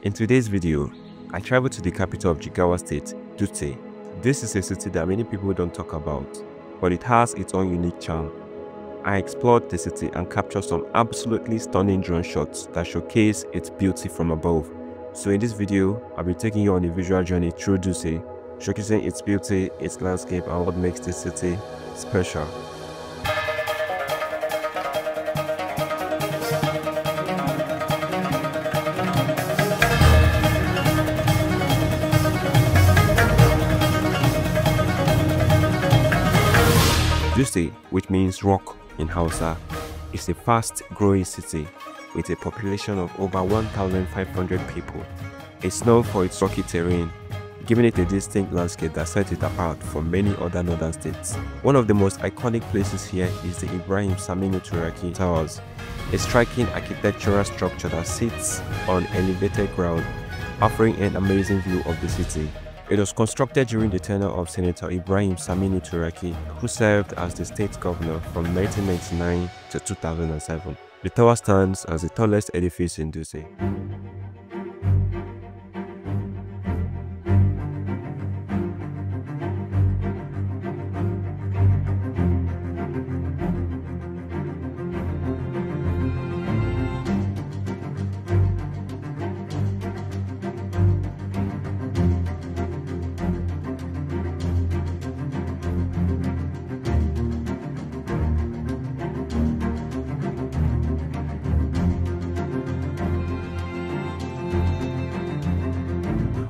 In today's video, I traveled to the capital of Jigawa State, Dutse. This is a city that many people don't talk about, but it has its own unique charm. I explored the city and captured some absolutely stunning drone shots that showcase its beauty from above. So in this video, I'll be taking you on a visual journey through Dutse, showcasing its beauty, its landscape, and what makes this city special. Dutse, which means rock in Hausa, is a fast-growing city with a population of over 1,500 people. It's known for its rocky terrain, giving it a distinct landscape that sets it apart from many other northern states. One of the most iconic places here is the Ibrahim Saminu Turaki Towers, a striking architectural structure that sits on elevated ground, offering an amazing view of the city. It was constructed during the tenure of Senator Ibrahim Saminu Turaki, who served as the state governor from 1999 to 2007. The tower stands as the tallest edifice in Dutse.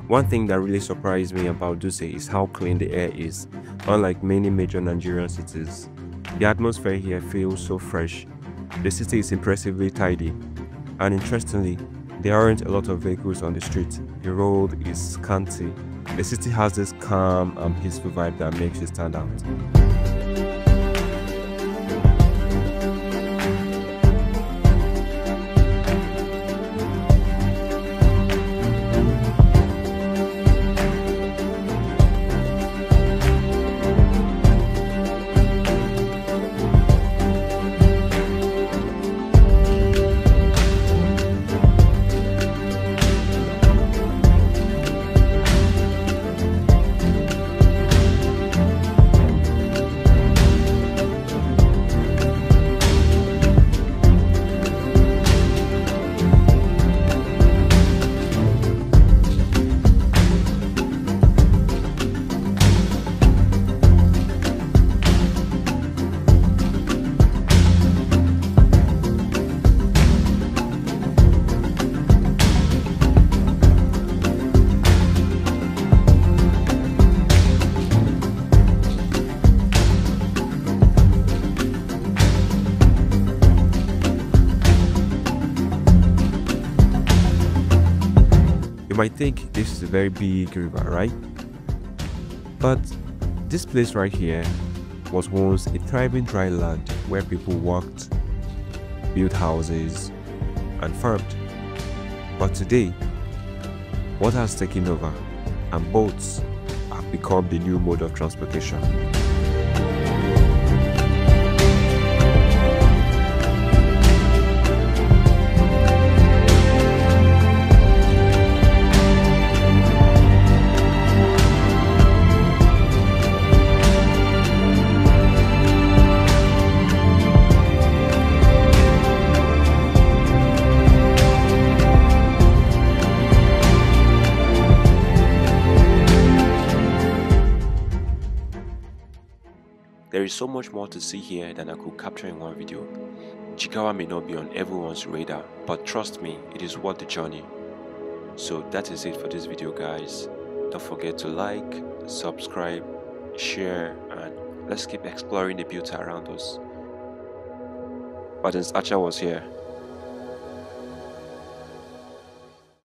One thing that really surprised me about Dutse is how clean the air is. Unlike many major Nigerian cities, the atmosphere here feels so fresh. The city is impressively tidy, and interestingly, there aren't a lot of vehicles on the street. The road is scanty. The city has this calm and peaceful vibe that makes it stand out. You might think this is a very big river, right? But this place right here was once a thriving dry land where people worked, built houses, and farmed. But today, water has taken over and boats have become the new mode of transportation. There is so much more to see here than I could capture in one video. Jigawa may not be on everyone's radar, but trust me, it is worth the journey. So that is it for this video, guys. Don't forget to like, subscribe, share, and let's keep exploring the beauty around us. But Acha was here.